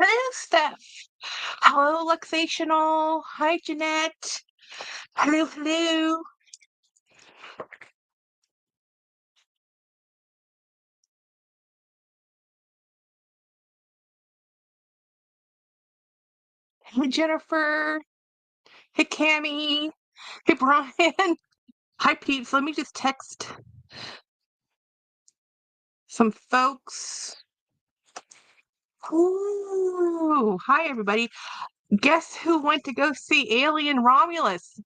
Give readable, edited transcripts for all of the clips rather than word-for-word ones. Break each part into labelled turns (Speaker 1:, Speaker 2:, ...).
Speaker 1: Hello, Steph. Hello, Luxational. Hi, Jeanette. Hello, hello. Hey, Jennifer. Hey, Cammy. Hey, Brian. Hi, Pete. So let me just text some folks. Ooh, hi, everybody. Guess who went to go see Alien Romulus?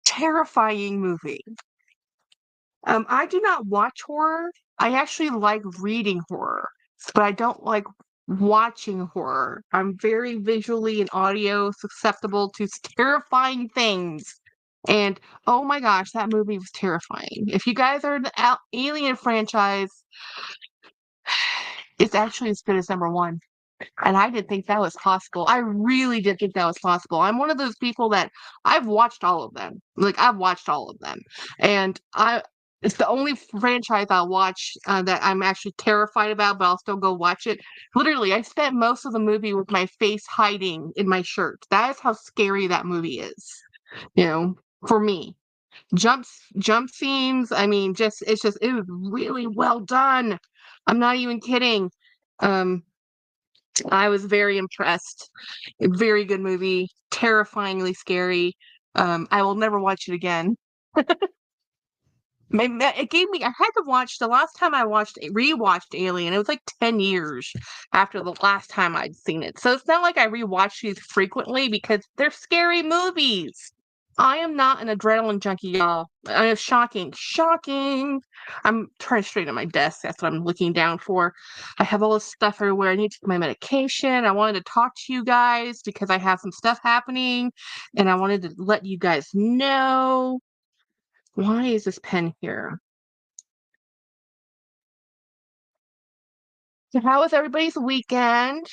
Speaker 1: Terrifying movie. I do not watch horror. I actually like reading horror, but I don't like watching horror. I'm very visually and audio susceptible to terrifying things. And oh my gosh, that movie was terrifying. If you guys are the Alien franchise, it's actually as good as number one. And I didn't think that was possible. I really did think that was possible. I'm one of those people that I've watched all of them. Like I've watched all of them, and it's the only franchise I'll watch that I'm actually terrified about, but I'll still go watch it. Literally, I spent most of the movie with my face hiding in my shirt. That is how scary that movie is. You know, for me, jump scenes. I mean, it was really well done. I'm not even kidding. Um, I was very impressed. A very good movie, terrifyingly scary. I will never watch it again. It gave me. I had to watch the last time I rewatched Alien. It was like 10 years after the last time I'd seen it. So it's not like I rewatch these frequently because they're scary movies. I am not an adrenaline junkie, y'all. Shocking, shocking. I'm trying to straighten my desk. That's what I'm looking down for. I have all this stuff everywhere. I need to take my medication. I wanted to talk to you guys because I have some stuff happening, and I wanted to let you guys know. Why is this pen here? So how was everybody's weekend?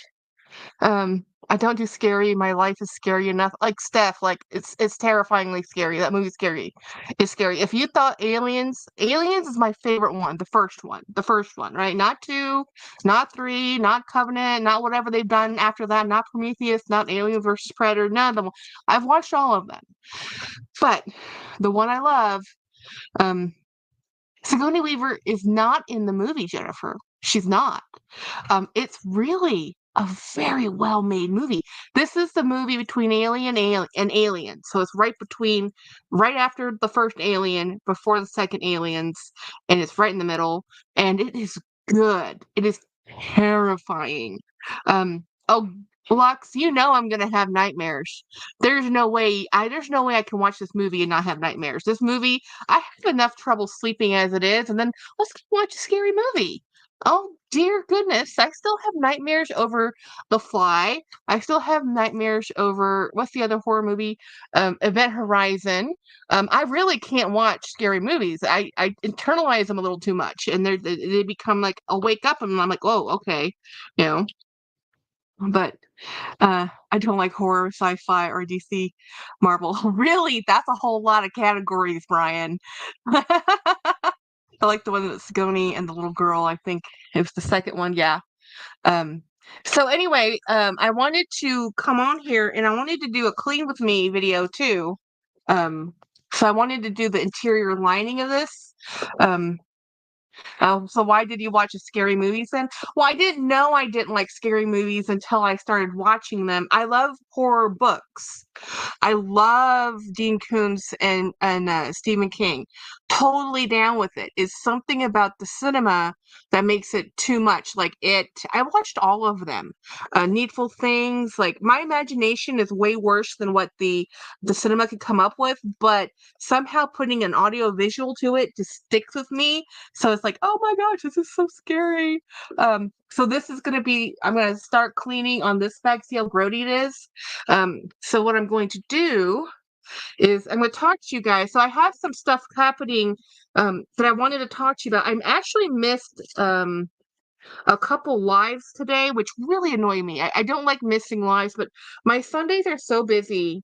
Speaker 1: I don't do scary. My life is scary enough. Like Steph, like it's terrifyingly scary. That movie's scary. It's scary. If you thought Aliens is my favorite one, the first one, right? Not two, not three, not Covenant, not whatever they've done after that, not Prometheus, not Alien versus Predator, none of them. I've watched all of them, but the one I love, um, Sigourney Weaver is not in the movie. Jennifer, she's not. It's really a very well-made movie. This is the movie between and Alien. So it's right after the first Alien, before the second Aliens, and it's right in the middle. And it is good. It is terrifying. Oh, Lux, you know I'm gonna have nightmares. There's no way I can watch this movie and not have nightmares. This movie, I have enough trouble sleeping as it is, and then let's watch a scary movie. Oh dear goodness, I still have nightmares over The Fly. I still have nightmares over what's the other horror movie? Event Horizon. I really can't watch scary movies. I internalize them a little too much, and they become like a wake up, and I'm like, oh, okay, you know. But I don't like horror, sci-fi, or DC, Marvel. Really, that's a whole lot of categories, Brian. I like the one that's Sigourney and the little girl. I think it was the second one. Yeah. Um, so anyway, I wanted to come on here and I wanted to do a clean with me video too. Um, so I wanted to do the interior lining of this. Um, so why did you watch a scary movies then? Well, I didn't know I didn't like scary movies until I started watching them. I love horror books. I love Dean Koontz and Stephen King. Totally down with it. It's something about the cinema that makes it too much. Like it, I watched all of them. Needful Things. Like my imagination is way worse than what the cinema could come up with, but somehow putting an audio visual to it just sticks with me. So it's like, oh my gosh, this is so scary. So this is gonna be. I'm gonna start cleaning on this bag. See how grody it is. So what I'm going to do is I'm going to talk to you guys. So I have some stuff happening that I wanted to talk to you about. I'm actually missed a couple lives today, which really annoy me. I don't like missing lives, but my Sundays are so busy.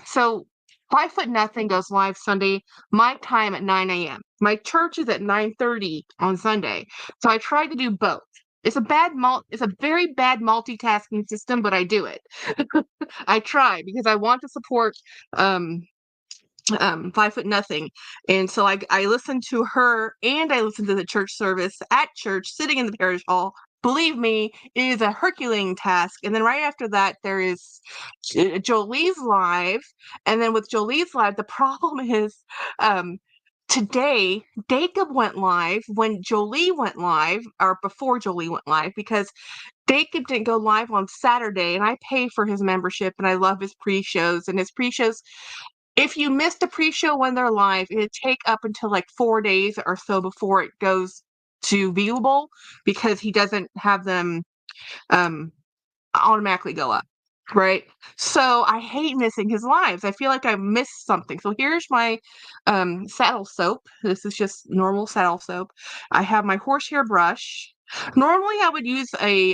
Speaker 1: So 5 Foot Nothing goes live Sunday, my time at 9 a.m. My church is at 9:30 on Sunday. So I try to do both. it's a very bad multitasking system, but I do it. I try because I want to support um 5 foot nothing. And so I listened to her and I listened to the church service at church, sitting in the parish hall. Believe me, it is a Herculean task. And then right after that, there is Jolie's live. And then with Jolie's live, the problem is um, today, Dacob went live when Jolie went live, or before Jolie went live, because Dacob didn't go live on Saturday, and I pay for his membership, and I love his pre-shows. And his pre-shows, if you missed a pre-show when they're live, it'd take up until like 4 days or so before it goes to viewable because he doesn't have them um, automatically go up, right? So I hate missing his lives. I feel like I missed something. So here's my saddle soap. This is just normal saddle soap. I have my horsehair brush. Normally I would use a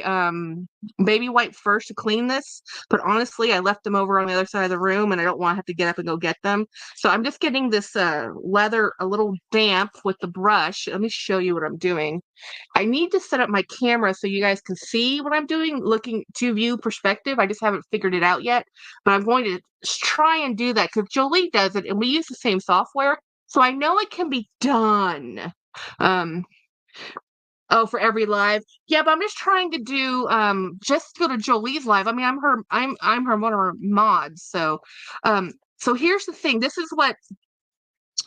Speaker 1: baby wipe first to clean this, but honestly I left them over on the other side of the room and I don't want to have to get up and go get them. So I'm just getting this leather a little damp with the brush. Let me show you what I'm doing. I need to set up my camera so you guys can see what I'm doing, looking to view perspective. I just haven't figured it out yet, but I'm going to try and do that because Jolie does it and we use the same software. So I know it can be done. Um, oh, for every live. Yeah, but I'm just trying to do just go to Jolie's live. I mean, I'm her one of her mods. So here's the thing. This is what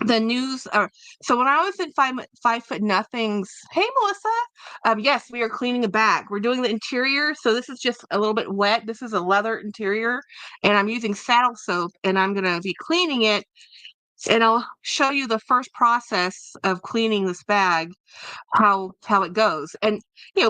Speaker 1: the news so when I was in 5 foot nothings, hey Melissa, yes, we are cleaning a bag. We're doing the interior, so this is just a little bit wet. This is a leather interior and I'm using saddle soap and I'm gonna be cleaning it, and I'll show you the first process of cleaning this bag, how it goes. And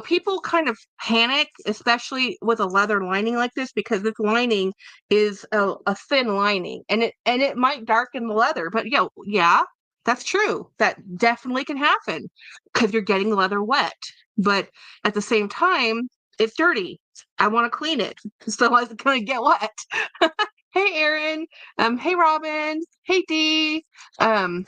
Speaker 1: people kind of panic, especially with a leather lining like this, because this lining is a thin lining and it might darken the leather. But yeah, that's true. That definitely can happen because you're getting the leather wet. But at the same time, it's dirty. I want to clean it, so it's gonna get wet. Hey Aaron, hey Robin, hey Dee. um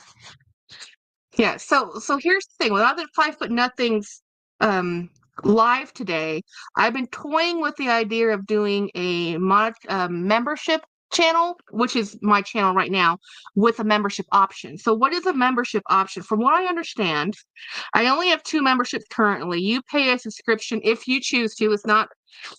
Speaker 1: yeah, so here's the thing. Without the 5 foot nothings um live today, I've been toying with the idea of doing a membership channel, which is my channel right now, with a membership option. So what is a membership option? From what I understand, I only have 2 memberships currently. You pay a subscription if you choose to. It's not,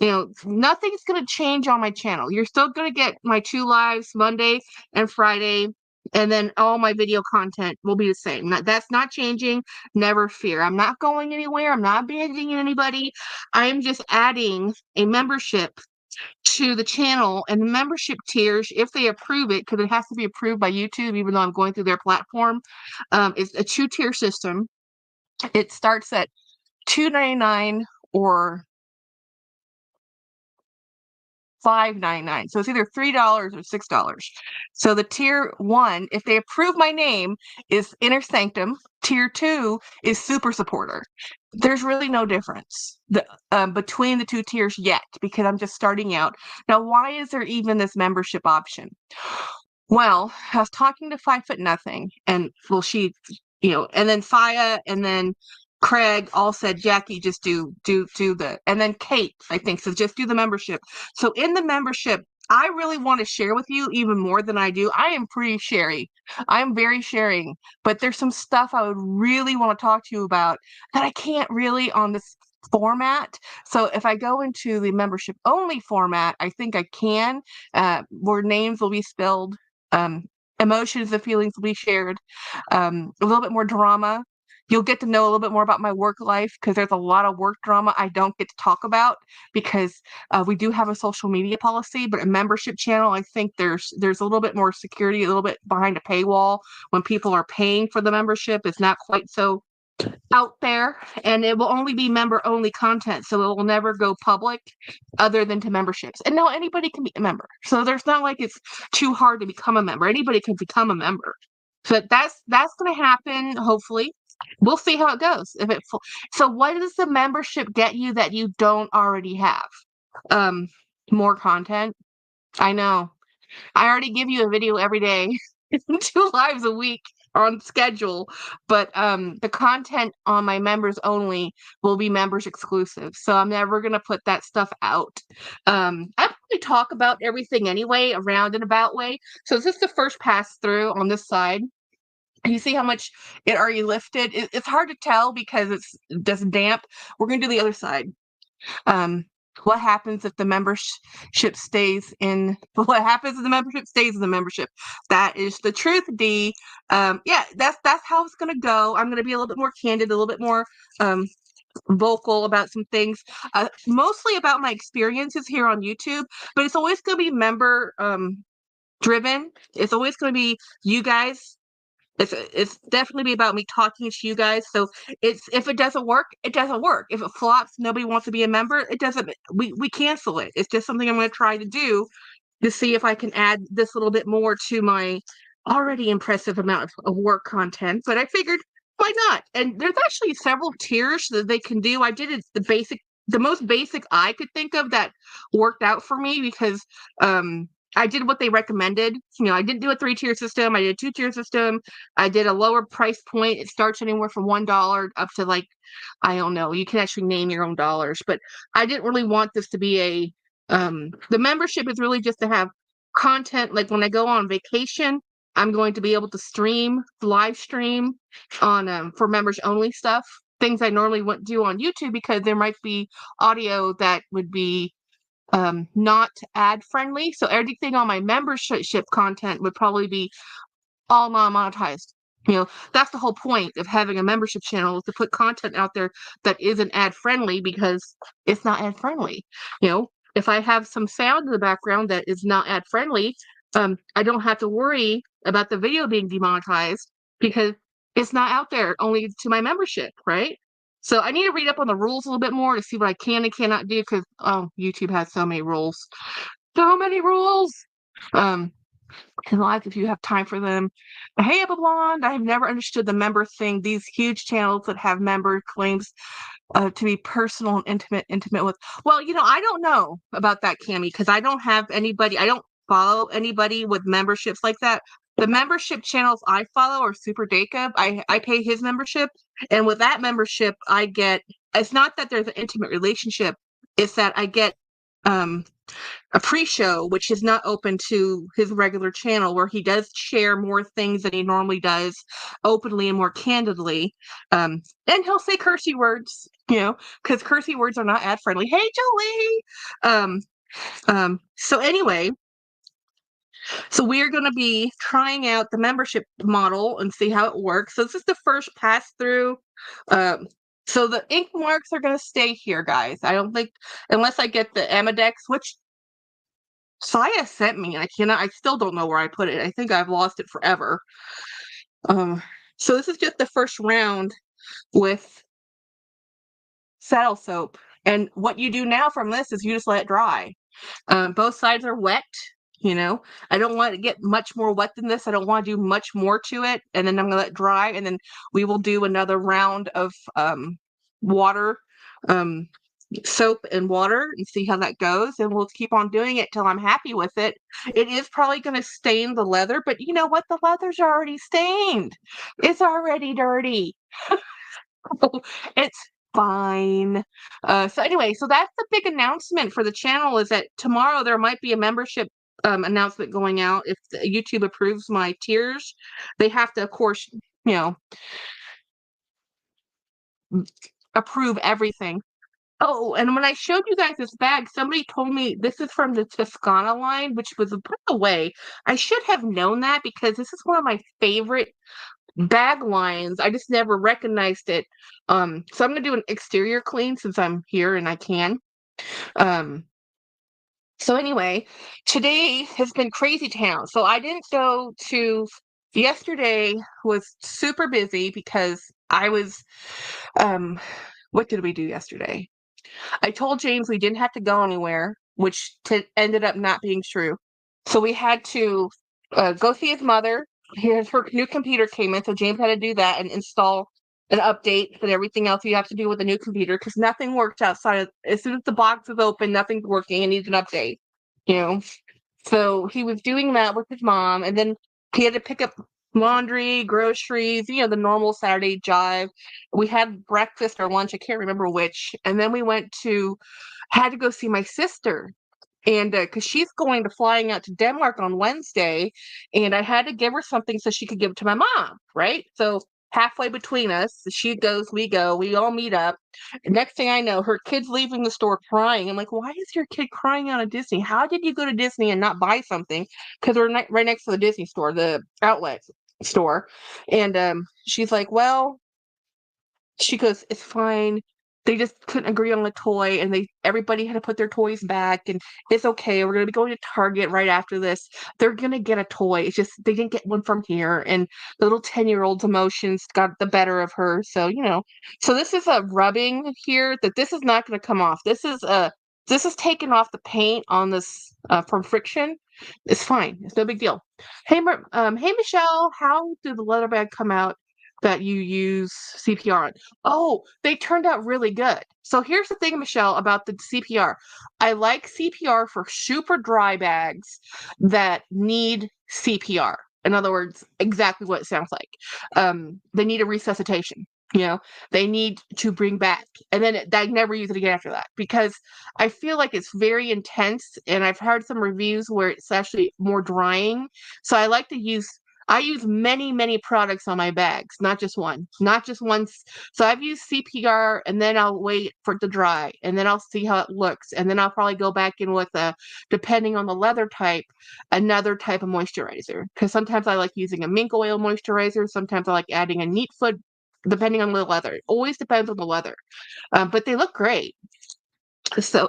Speaker 1: nothing's going to change on my channel. You're still going to get my 2 lives Monday and Friday, and then all my video content will be the same. That's not changing. Never fear. I'm not going anywhere. I'm not abandoning anybody. I am just adding a membership to the channel, and the membership tiers, if they approve it, because it has to be approved by YouTube, even though I'm going through their platform, it's a 2-tier system. It starts at $2.99 or $5.99. So it's either $3 or $6. So the tier 1, if they approve my name, is Inner Sanctum. Tier 2 is Super Supporter. There's really no difference between the 2 tiers yet, because I'm just starting out. Now, why is there even this membership option? Well, I was talking to 5 foot nothing, and well, she, and then Faya, and then Craig all said, Jackie, just do the, and then Kate, I think, says just do the membership. So in the membership, I really want to share with you even more than I do. I am pretty sharey. I'm very sharing, but there's some stuff I would really want to talk to you about that I can't really on this format. So if I go into the membership only format, I think I can, where names will be spelled, um, emotions and feelings will be shared, a little bit more drama. You'll get to know a little bit more about my work life because there's a lot of work drama I don't get to talk about because we do have a social media policy, but a membership channel, I think there's a little bit more security, a little bit behind a paywall when people are paying for the membership. It's not quite so out there, and it will only be member only content, so it will never go public other than to memberships. And now anybody can be a member, so there's not like it's too hard to become a member. Anybody can become a member. So that's going to happen, hopefully. We'll see how it goes. So what does the membership get you that you don't already have? um More content. I know, I already give you a video every day, 2 lives a week. on schedule, but the content on my members only will be members exclusive. So I'm never gonna put that stuff out. I probably talk about everything anyway, a roundabout way. So this is the first pass through on this side. You see how much it already lifted? It's hard to tell because it's just damp. We're gonna do the other side. Um, what happens if the membership stays in? What happens if the membership stays in the membership? That is the truth, D. Yeah, that's how it's gonna go. I'm gonna be a little bit more candid, a little bit more vocal about some things, mostly about my experiences here on YouTube. But it's always gonna be member driven. It's always gonna be you guys. It's definitely be about me talking to you guys. So it's if it doesn't work, it doesn't work. If it flops, nobody wants to be a member. It doesn't. We cancel it. It's just something I'm going to try to do to see if I can add this little bit more to my already impressive amount of work content. But I figured, why not? And there's actually several tiers that they can do. I did it the most basic I could think of that worked out for me because I did what they recommended. I didn't do a 3-tier system. I did a 2-tier system. I did a lower price point. It starts anywhere from $1 up to I don't know. You can actually name your own dollars. But I didn't really want this to be the membership is really just to have content. Like when I go on vacation, I'm going to be able to live stream on for members only stuff. Things I normally wouldn't do on YouTube because there might be audio that would be not ad friendly. So everything on my membership content would probably be all non-monetized. That's the whole point of having a membership channel, is to put content out there that isn't ad friendly because it's not ad friendly. If I have some sound in the background that is not ad friendly, I don't have to worry about the video being demonetized because it's not out there only to my membership, right? So I need to read up on the rules a little bit more to see what I can and cannot do because YouTube has so many rules. So many rules. In life, if you have time for them. Hey, Abba Blonde, I've never understood the member thing. These huge channels that have member claims to be personal and intimate with. Well, I don't know about that, Cammie, because I don't have anybody. I don't follow anybody with memberships like that. The membership channels I follow are Super Dacob. I pay his membership, and with that membership, I get. It's not that there's an intimate relationship. It's that I get a pre-show, which is not open to his regular channel, where he does share more things than he normally does openly and more candidly. And he'll say cursey words, because cursey words are not ad friendly. Hey, Jolie. So anyway, so we're going to be trying out the membership model and see how it works. So this is the first pass through. So the ink marks are going to stay here, guys. I don't think, unless I get the Amadex, which Saya sent me, and I still don't know where I put it. I think I've lost it forever. So this is just the first round with saddle soap. And what you do now from this is you just let it dry. Both sides are wet. I don't want to get much more wet than this. I don't want to do much more to it. And then I'm going to let it dry. And then we will do another round of water, soap and water, and see how that goes. And we'll keep on doing it till I'm happy with it. It is probably going to stain the leather, but you know what? The leather's already stained. It's already dirty. It's fine. So anyway, so that's the big announcement for the channel, is that tomorrow there might be a membership announcement going out. If YouTube approves my tiers, they have to, of course, approve everything. Oh, and when I showed you guys this bag, somebody told me this is from the Toscana line, which was, by the way, I should have known that because this is one of my favorite bag lines. I just never recognized it. So I'm gonna do an exterior clean since I'm here and I can. So anyway, today has been crazy town. So I didn't go to. Yesterday was super busy because I was. What did we do yesterday? I told James we didn't have to go anywhere, which ended up not being true. So we had to go see his mother. Her new computer came in, so James had to do that and install an update and everything else you have to do with a new computer because nothing works outside of. As soon as the box is open, nothing's working. It needs an update. So he was doing that with his mom, and then he had to pick up laundry, groceries, the normal Saturday jive. We had breakfast or lunch, I can't remember which, and then we had to go see my sister. And because she's flying out to Denmark on Wednesday, and I had to give her something so she could give it to my mom, right? So halfway between us, she goes, we go, we all meet up. Next thing I know, her kid's leaving the store crying. I'm like, why is your kid crying out of Disney? How did you go to Disney and not buy something? Because we're right next to the Disney store, the outlet store. And she's like, well, she goes, "It's fine. They just couldn't agree on the toy, and everybody had to put their toys back, and it's okay. We're gonna be going to Target right after this. They're gonna get a toy. It's just they didn't get one from here." And the little 10-year-old's emotions got the better of her. So this is a rubbing here that this is not gonna come off. This is taking off the paint on this from friction. It's fine. It's no big deal. Hey Michelle, how did the leather bag come out that you use CPR on? Oh, they turned out really good. So here's the thing, Michelle, about the CPR. I like CPR for super dry bags that need CPR. In other words, exactly what it sounds like. They need a resuscitation. You know, they need to bring back, and then I never use it again after that because I feel like it's very intense, and I've heard some reviews where it's actually more drying. So I use many, many products on my bags, not just one, not just once. So I've used CPR, and then I'll wait for it to dry, and then I'll see how it looks, and then I'll probably go back in with depending on the leather type, another type of moisturizer. Because sometimes I like using a mink oil moisturizer, sometimes I like adding a neat foot, depending on the leather. It always depends on the leather, but they look great. So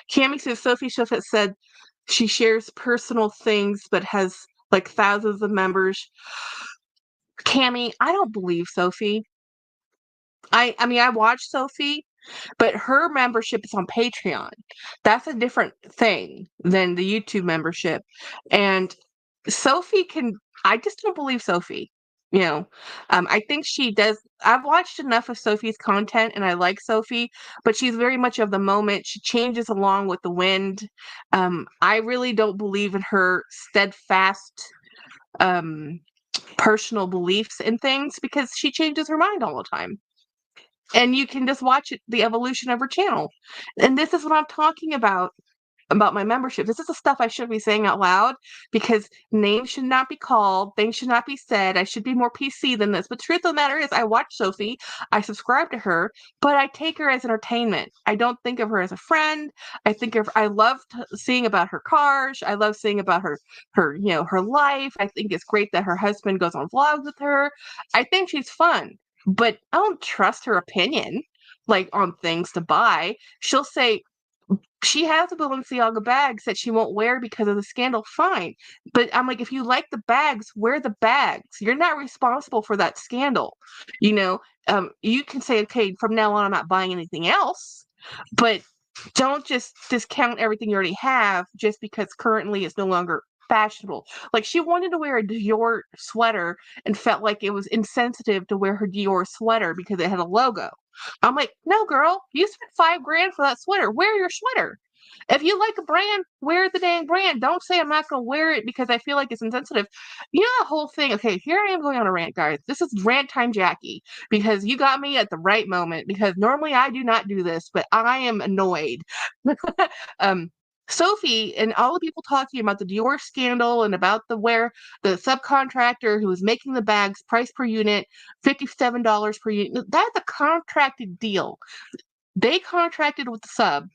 Speaker 1: Cami says Sophie Shuffett said she shares personal things, but has like thousands of members. Cami, I don't believe Sophie. I mean, I watch Sophie, but her membership is on Patreon. That's a different thing than the YouTube membership. And Sophie I just don't believe Sophie. I think she does. I've watched enough of Sophie's content and I like Sophie, but she's very much of the moment. She changes along with the wind. I really don't believe in her steadfast um, personal beliefs in things because she changes her mind all the time. And you can just watch the evolution of her channel. And this is what I'm talking about my membership. This is the stuff I should be saying out loud because names should not be called, things should not be said. I should be more PC than this. But the truth of the matter is, I watch Sophie, I subscribe to her, but I take her as entertainment. I don't think of her as a friend. I love seeing about her cars. I love seeing about her life. I think it's great that her husband goes on vlogs with her. I think she's fun, but I don't trust her opinion like on things to buy. She'll say, she has the Balenciaga bags that she won't wear because of the scandal, fine. But I'm like, if you like the bags, wear the bags. You're not responsible for that scandal. You can say, okay, from now on, I'm not buying anything else. But don't just discount everything you already have just because currently it's no longer fashionable. Like she wanted to wear a Dior sweater and felt like it was insensitive to wear her Dior sweater because it had a logo. I'm like, no, girl, you spent $5,000 for that sweater. Wear your sweater. If you like a brand, wear the dang brand. Don't say I'm not going to wear it because I feel like it's insensitive. You know the whole thing. Okay, here I am going on a rant, guys. This is rant time, Jackie, because you got me at the right moment. Because normally I do not do this, but I am annoyed. um, Sophie and all the people talking about the Dior scandal and about the subcontractor who was making the bags, price per unit, $57 per unit. That's a contracted deal. They contracted with the sub.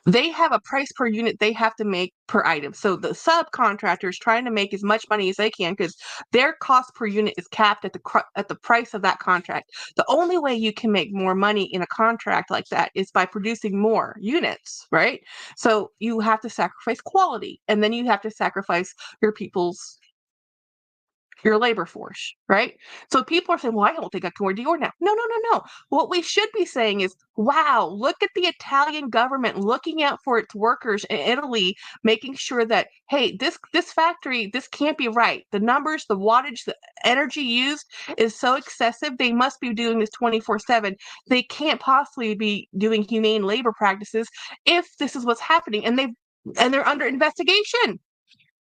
Speaker 1: They have a price per unit they have to make per item. So the subcontractor is trying to make as much money as they can because their cost per unit is capped at the price of that contract. The only way you can make more money in a contract like that is by producing more units, right? So you have to sacrifice quality, and then you have to sacrifice your labor force, right? So people are saying, well, I don't think I can wear Dior now. No, no, no, no. What we should be saying is, wow, look at the Italian government looking out for its workers in Italy, making sure that, hey, this factory, this can't be right. The numbers, the wattage, the energy used is so excessive. They must be doing this 24/7. They can't possibly be doing humane labor practices if this is what's happening. And they're under investigation.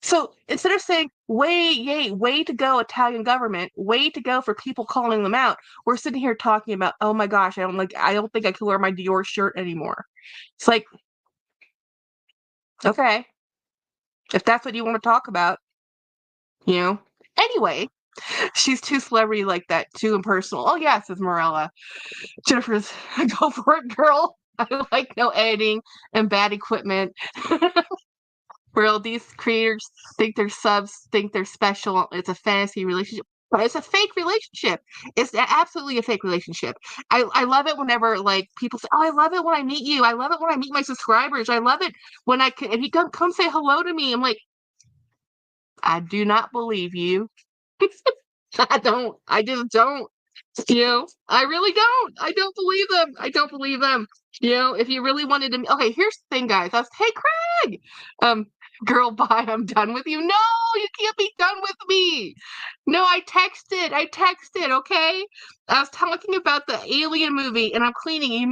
Speaker 1: So instead of saying, way, yay, way to go, Italian government, way to go for people calling them out, we're sitting here talking about, oh my gosh, I don't think I can wear my Dior shirt anymore. It's like, okay, if that's what you want to talk about, you know. Anyway, she's too celebrity like that, too impersonal. Oh yeah, says Morella. Jennifer's go for it, girl. I like no editing and bad equipment. Where these creators think they're subs, think they're special. It's a fantasy relationship. But it's a fake relationship. It's absolutely a fake relationship. I love it whenever like people say, "Oh, I love it when I meet you. I love it when I meet my subscribers. I love it when I can, if you come say hello to me." I'm like, I do not believe you. I don't. I just don't. I really don't. I don't believe them. I don't believe them. If you really wanted to, okay, here's the thing, guys. Hey, Craig. Um, girl, bye. I'm done with you. No, you can't be done with me. No, I texted. I texted. Okay. I was talking about the Alien movie, and I'm cleaning. You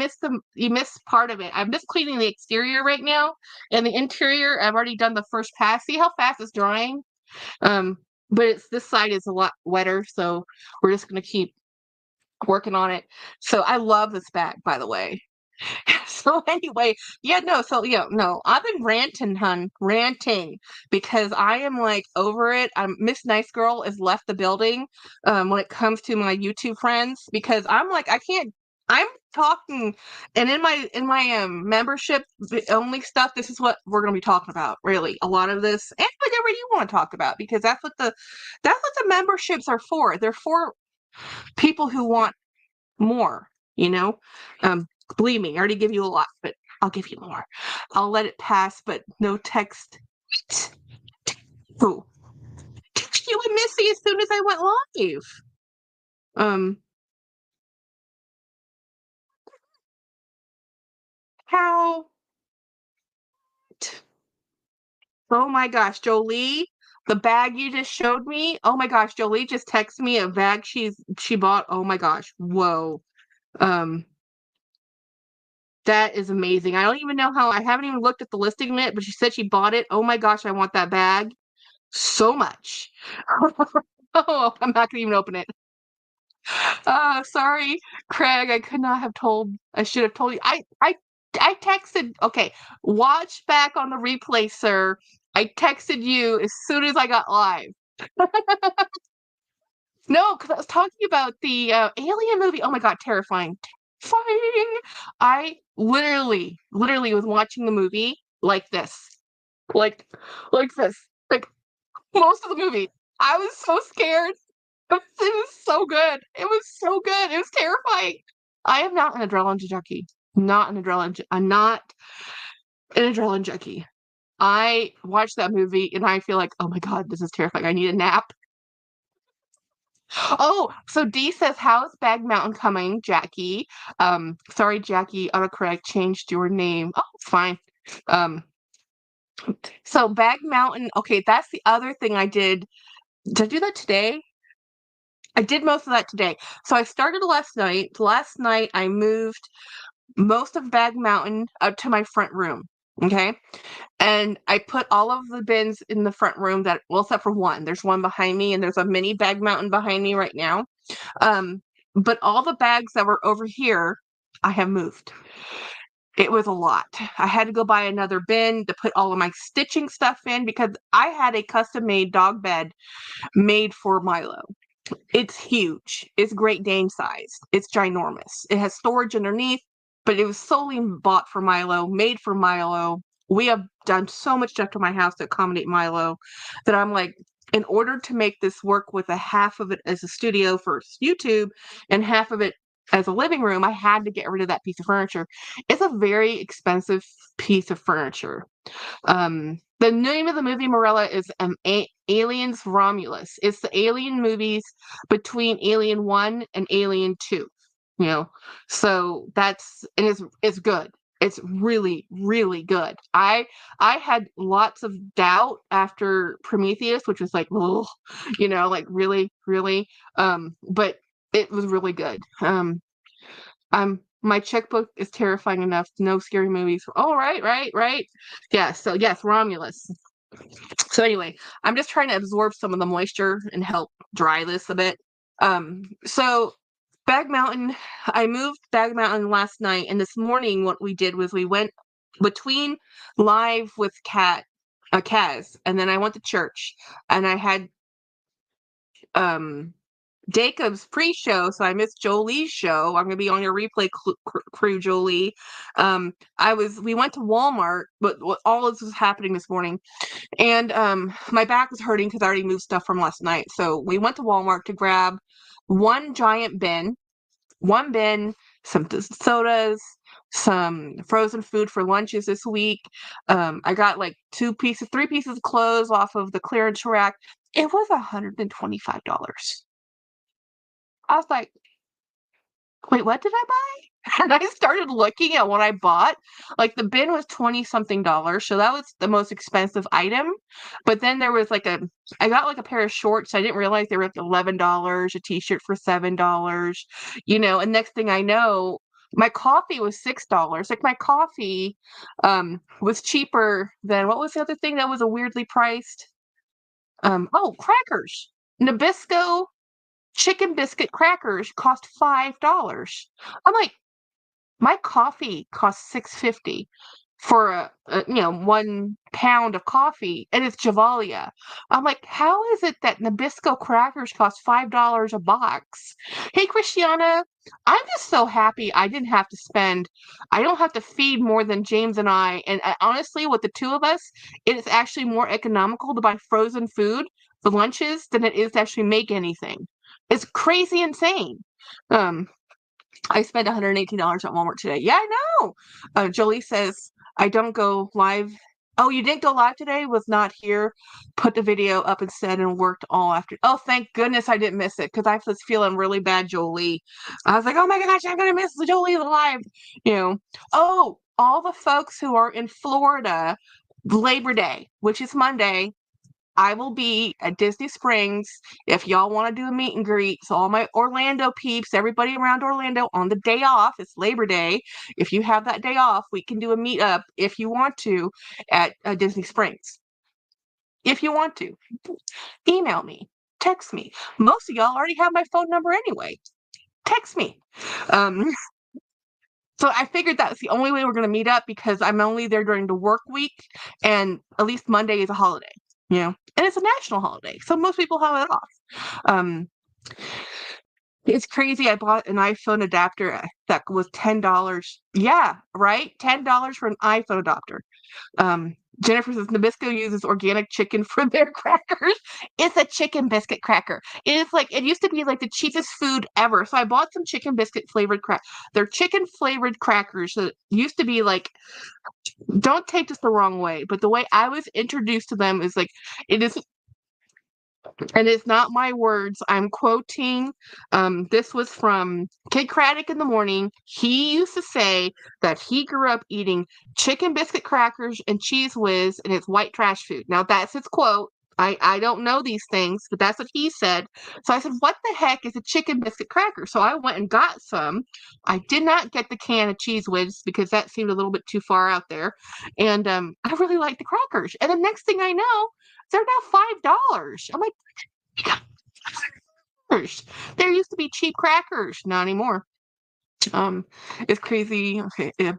Speaker 1: missed part of it. I'm just cleaning the exterior right now, and the interior. I've already done the first pass. See how fast it's drying. Um, but this side is a lot wetter, so we're just gonna keep working on it. So I love this bag, by the way. So anyway, yeah, no, so yeah, no, I've been ranting, hun, ranting because I am like over it. Miss Nice Girl has left the building when it comes to my YouTube friends because I'm like I can't. I'm talking, and in my membership only stuff. This is what we're gonna be talking about. Really, a lot of this, and whatever you want to talk about, because that's what the memberships are for. They're for people who want more, you know? Um, Believe me, I already give you a lot, but I'll give you more. I'll let it pass, but no text. Oh, text you and Missy as soon as I went live. Um, how? Oh my gosh, Jolie, the bag you just showed me. Oh my gosh, Jolie just texted me a bag she bought. Oh my gosh, whoa. Um, that is amazing. I don't even know how. I haven't even looked at the listing yet, but she said she bought it. Oh my gosh, I want that bag so much. Oh, I'm not gonna even open it. Sorry, Craig. I could not have told. I should have told you. I texted. Okay, watch back on the replay, sir. I texted you as soon as I got live. No, because I was talking about the Alien movie. Oh my god, terrifying, terrifying. I literally was watching the movie like this, like, like this, like most of the movie. I was so scared. It was so good. It was so good. It was terrifying. I am not an adrenaline junkie. Not an adrenaline. I'm not an adrenaline junkie. I watched that movie and I feel like, oh my god, this is terrifying. I need a nap. Oh, so D says, how is Bag Mountain coming, Jackie? Sorry, Jackie, autocorrect changed your name. Oh, it's fine. Um, so Bag Mountain, okay, that's the other thing I did. Did I do that today? I did most of that today. So I started last night. Last night I moved most of Bag Mountain out to my front room. Okay. And I put all of the bins in the front room well, except for one. There's one behind me and there's a mini Bag Mountain behind me right now. Um, but all the bags that were over here, I have moved. It was a lot. I had to go buy another bin to put all of my stitching stuff in because I had a custom made dog bed made for Milo. It's huge. It's Great Dane sized. It's ginormous. It has storage underneath, but it was solely bought for Milo, made for Milo. We have done so much stuff to my house to accommodate Milo that I'm like, in order to make this work with a half of it as a studio for YouTube and half of it as a living room, I had to get rid of that piece of furniture. It's a very expensive piece of furniture. The name of the movie, Morella, is Aliens Romulus. It's the Alien movies between Alien 1 and Alien 2. You know, so it's good. It's really, really good. I had lots of doubt after Prometheus, which was like, oh, like really, really. But it was really good. My checkbook is terrifying enough. No scary movies. Oh, right. Yeah. So yes, Romulus. So anyway, I'm just trying to absorb some of the moisture and help dry this a bit. So Bag Mountain, I moved Bag Mountain last night, and this morning what we did was we went between live with Kaz, and then I went to church, and I had Dacob's pre-show, so I missed Jolie's show. I'm gonna be on your replay crew, Jolie. We went to Walmart, but all this was happening this morning, and my back was hurting because I already moved stuff from last night. So we went to Walmart to grab one giant bin, some sodas, some frozen food for lunches this week. I got like three pieces of clothes off of the clearance rack. It was $125. I was like, wait, what did I buy? And I started looking at what I bought. Like the bin was 20 something dollars. So that was the most expensive item. But then there was I got like a pair of shorts. I didn't realize they were like $11, a t-shirt for $7, and next thing I know, my coffee was $6. Like my coffee was cheaper than what was the other thing that was a weirdly priced? Crackers. Nabisco chicken biscuit crackers cost $5. I'm like, my coffee costs $6.50 for a 1 pound of coffee, and it's Javalia. I'm like, how is it that Nabisco crackers cost $5 a box? Hey, Christiana, I'm just so happy I didn't have to spend. I don't have to feed more than James and I. And honestly, with the two of us, it is actually more economical to buy frozen food for lunches than it is to actually make anything. It's crazy insane. I spent $118 at Walmart today. Yeah, I know. Jolie says, I don't go live. Oh, you didn't go live today? Was not here. Put the video up instead and worked all after. Oh, thank goodness I didn't miss it because I was feeling really bad, Jolie. I was like, oh my gosh, I'm going to miss Jolie live. Oh, all the folks who are in Florida, Labor Day, which is Monday, I will be at Disney Springs if y'all want to do a meet and greet. So all my Orlando peeps, everybody around Orlando on the day off, it's Labor Day. If you have that day off, we can do a meetup if you want to at Disney Springs. If you want to, email me, text me. Most of y'all already have my phone number anyway. Text me. So I figured that's the only way we're going to meet up because I'm only there during the work week, and at least Monday is a holiday. And it's a national holiday, so most people have it off. It's crazy. I bought an iPhone adapter that was $10. Yeah, right? $10 for an iPhone adapter. Jennifer says Nabisco uses organic chicken for their crackers. It's a chicken biscuit cracker. It used to be like the cheapest food ever. So I bought some chicken biscuit flavored They're chicken flavored crackers. So it used to be like, don't take this the wrong way, but the way I was introduced to them is like, it is, and it's not my words. I'm quoting. This was from Kid Craddock in the morning. He used to say that he grew up eating chicken biscuit crackers and Cheese Whiz and it's white trash food. Now that's his quote. I don't know these things, but that's what he said. So I said, what the heck is a chicken biscuit cracker? So I went and got some. I did not get the can of Cheese Whiz because that seemed a little bit too far out there. And I really like the crackers. And the next thing I know, they're now $5. I'm like, crackers. There used to be cheap crackers, not anymore. It's crazy. Okay, yeah.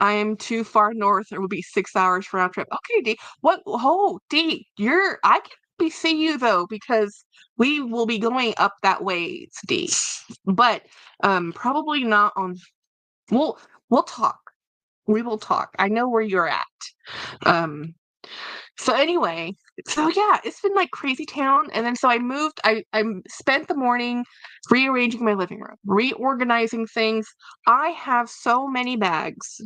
Speaker 1: I am too far north. It would be 6 hours for round trip. Okay, D. What? Oh, D. I can be see you though because we will be going up that way, D. But probably not on. We'll talk. We will talk. I know where you're at. So anyway, yeah, it's been like crazy town. And then so I moved, I spent the morning rearranging my living room, reorganizing things. I have so many bags.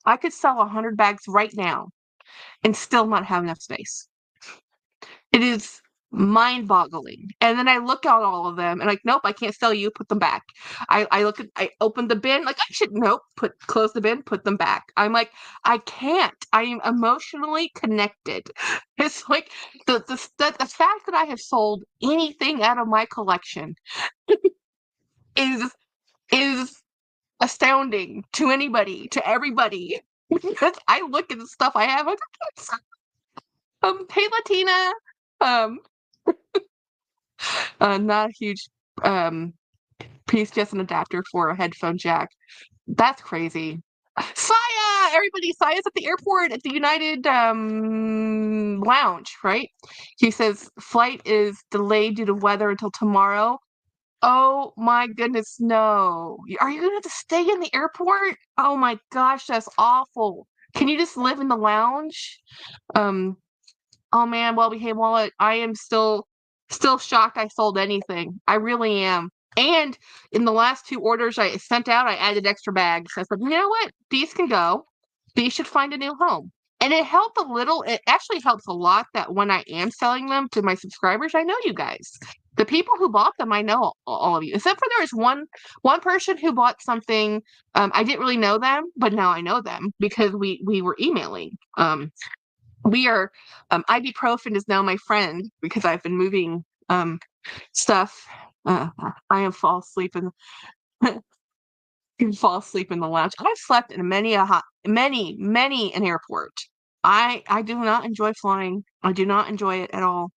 Speaker 1: I could sell 100 bags right now and still not have enough space. It is mind-boggling. And then I look at all of them and like, nope, I can't sell you, put them back. I opened the bin, like close the bin, put them back. I'm like, I can't. I am emotionally connected. It's like the fact that I have sold anything out of my collection is is astounding to anybody, to everybody. Because I look at the stuff I have, I'm like, Hey Latina. Um, not a huge um piece, just an adapter for a headphone jack. That's crazy. Saya! Everybody, Saya's at the airport at the United Lounge, right? He says flight is delayed due to weather until tomorrow. Oh my goodness, no. Are you gonna have to stay in the airport? Oh my gosh, that's awful. Can you just live in the lounge? Um, oh man, well-behaved wallet. I am still shocked I sold anything. I really am. And in the last two orders I sent out, I added extra bags. I said, you know what? These can go. These should find a new home. And it helped a little. It actually helps a lot that when I am selling them to my subscribers, I know you guys. The people who bought them, I know all of you. Except for there was one person who bought something. I didn't really know them, but now I know them because we were emailing. We are ibuprofen is now my friend because I've been moving stuff. I am fall asleep in can fall asleep in the lounge. I've slept in many an airport. I do not enjoy flying. I do not enjoy it at all.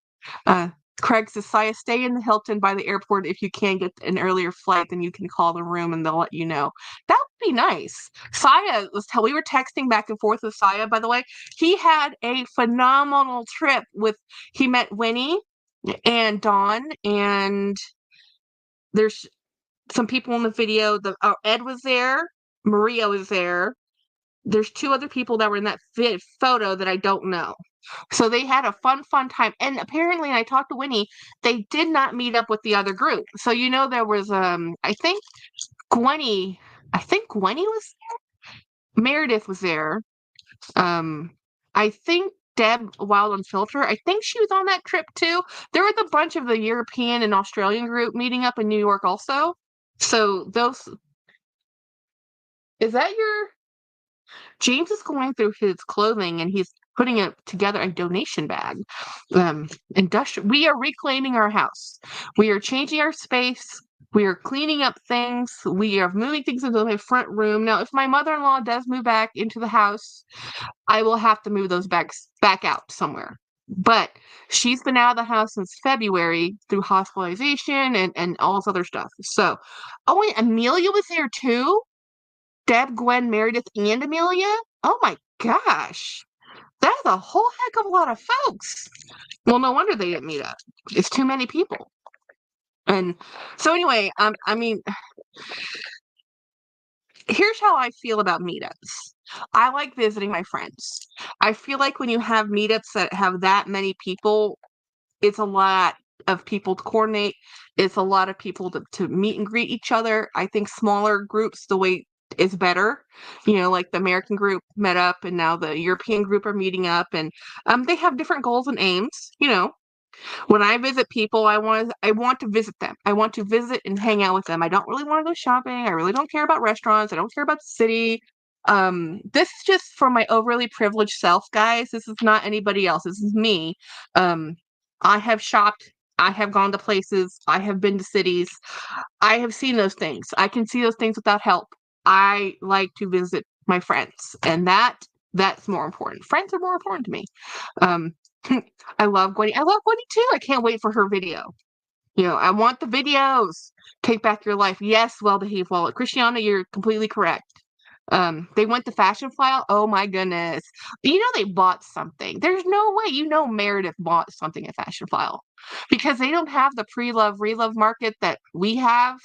Speaker 1: Uh, Craig says, Saya, stay in the Hilton by the airport. If you can get an earlier flight, then you can call the room and they'll let you know. That would be nice. Saya we were texting back and forth with Saya, by the way. He had a phenomenal trip he met Winnie and Dawn, and there's some people in the video. Ed was there, Maria was there. There's two other people that were in that photo that I don't know. So they had a fun time. And apparently, I talked to Winnie, they did not meet up with the other group. So there was Gwenny, I think Gwenny was there. Meredith was there. I think Deb Wild Unfiltered, I think she was on that trip too. There was a bunch of the European and Australian group meeting up in New York also. So those is that your James is going through his clothing and he's putting it together a donation bag. We are reclaiming our house. We are changing our space. We are cleaning up things. We are moving things into the front room. Now, if my mother-in-law does move back into the house, I will have to move those bags back out somewhere. But she's been out of the house since February through hospitalization and all this other stuff. So, oh, wait, Amelia was there too? Deb, Gwen, Meredith, and Amelia? Oh my gosh. That's a whole heck of a lot of folks. Well, no wonder they didn't meet up. It's too many people. And so anyway, I mean, here's how I feel about meetups. I like visiting my friends. I feel like when you have meetups that have that many people, it's a lot of people to coordinate. It's a lot of people to meet and greet each other. I think smaller groups, the way is better. Like the American group met up and now the European group are meeting up and they have different goals and aims. When I visit people, I want to visit them. I want to visit and hang out with them. I don't really want to go shopping. I really don't care about restaurants. I don't care about the city. This is just for my overly privileged self, guys. This is not anybody else. This is me. Um, I have shopped. I have gone to places. I have been to cities. I have seen those things. I can see those things without help. I like to visit my friends, and that's more important. Friends are more important to me. Um, I love Gwenny. I love Gwenny too. I can't wait for her video. I want the videos. Take back your life. Yes, well-behaved wallet. Christiana, you're completely correct. They went to Fashion File. Oh my goodness. They bought something. There's no way. Meredith bought something at Fashion File because they don't have the pre-love, relove market that we have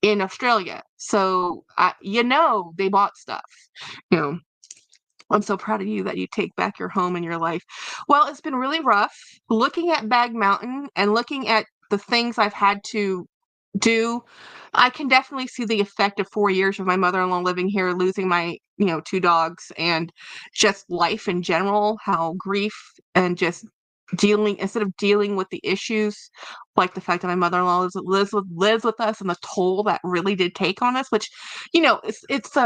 Speaker 1: in Australia. So, they bought stuff. You know, I'm so proud of you that you take back your home and your life. Well, it's been really rough looking at Bag Mountain and looking at the things I've had to do. I can definitely see the effect of 4 years of my mother-in-law living here, losing my, two dogs, and just life in general, how grief and just instead of dealing with the issues, like the fact that my mother-in-law lives with us and the toll that really did take on us, which, it's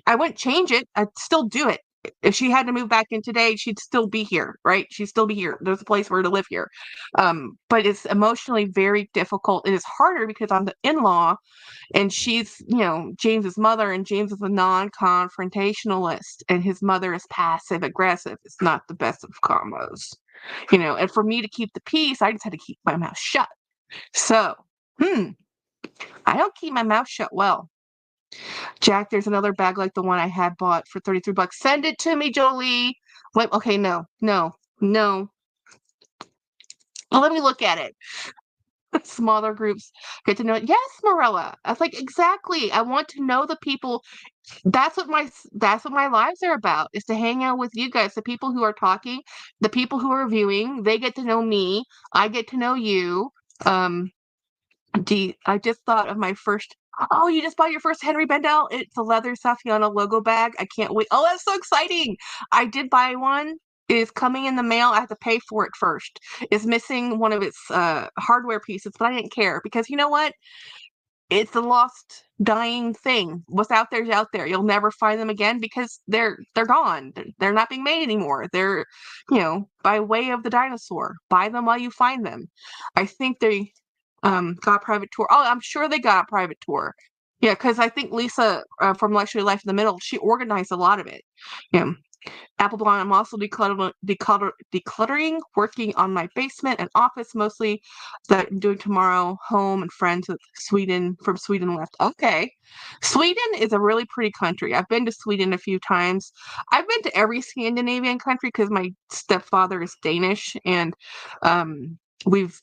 Speaker 1: I wouldn't change it. I'd still do it. If she had to move back in today, she'd still be here, right? She'd still be here. There's a place for her to live here. But it's emotionally very difficult. It is harder because I'm the in-law and she's, James's mother, and James is a non-confrontationalist and his mother is passive aggressive. It's not the best of combos. And for me to keep the peace, I just had to keep my mouth shut. So, hmm, I don't keep my mouth shut well. Jack, there's another bag like the one I had bought for 33 bucks. Send it to me, Jolie. Wait, okay, no, no, no. Well, let me look at it. Smaller groups get to know it. Yes, Morella. I was like, exactly. I want to know the people. That's what my lives are about, is to hang out with you guys, the people who are talking, the people who are viewing. They get to know me. I get to know you. Um, I just thought of my first. Oh, you just bought your first Henry Bendel? It's a leather Saffiano logo bag. I can't wait. Oh, that's so exciting. I did buy one. It is coming in the mail. I have to pay for it first. It's missing one of its hardware pieces, but I didn't care because you know what? It's a lost, dying thing. What's out there is out there. You'll never find them again because they're gone. They're not being made anymore. They're, by way of the dinosaur. Buy them while you find them. I think they got a private tour. Oh, I'm sure they got a private tour. Yeah, because I think Lisa from Luxury Life in the Middle, she organized a lot of it. Yeah. Apple Blonde, I'm also decluttering, working on my basement and office mostly. That I'm doing tomorrow. Home and friends from Sweden left. Okay. Sweden is a really pretty country. I've been to Sweden a few times. I've been to every Scandinavian country because my stepfather is Danish, and we've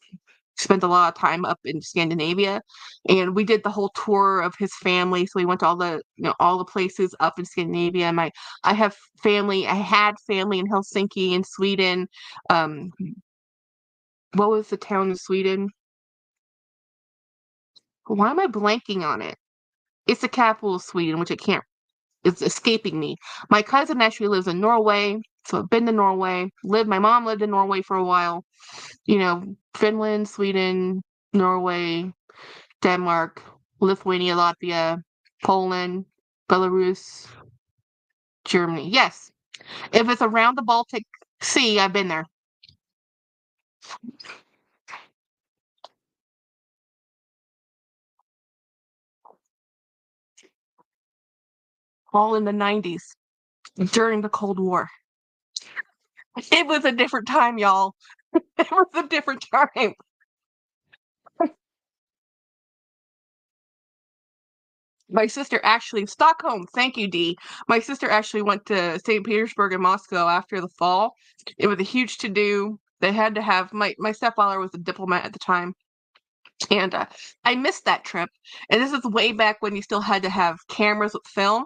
Speaker 1: spent a lot of time up in Scandinavia, and we did the whole tour of his family. So we went to all the places up in Scandinavia. I had family in Helsinki in Sweden. Um, what was the town in Sweden? Why am I blanking on it? It's the capital of Sweden, which it's escaping me. My cousin actually lives in Norway, so I've been to Norway. My mom lived in Norway for a while. Finland, Sweden, Norway, Denmark, Lithuania, Latvia, Poland, Belarus, Germany. Yes. If it's around the Baltic Sea, I've been there. All in the 90s during the Cold War. It was a different time, y'all. It was a different time. My sister actually, Stockholm, thank you, Dee. My sister actually went to St. Petersburg and Moscow after the fall. It was a huge to do. They had to have, my stepfather was a diplomat at the time. And I missed that trip. And this is way back when you still had to have cameras with film.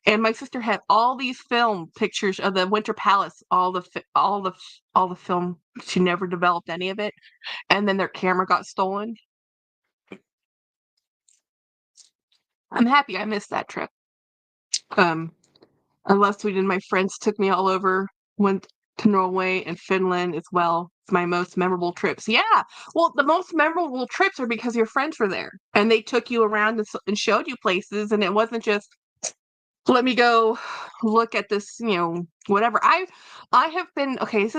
Speaker 1: And my sister had all these film pictures of the Winter Palace, all the film. She never developed any of it. And then their camera got stolen. I'm happy I missed that trip. Um, I love Sweden. My friends took me all over. Went to Norway and Finland as well. It's my most memorable trips. Yeah. Well, the most memorable trips are because your friends were there and they took you around and showed you places. And it wasn't just, let me go look at this, whatever. I have been, okay,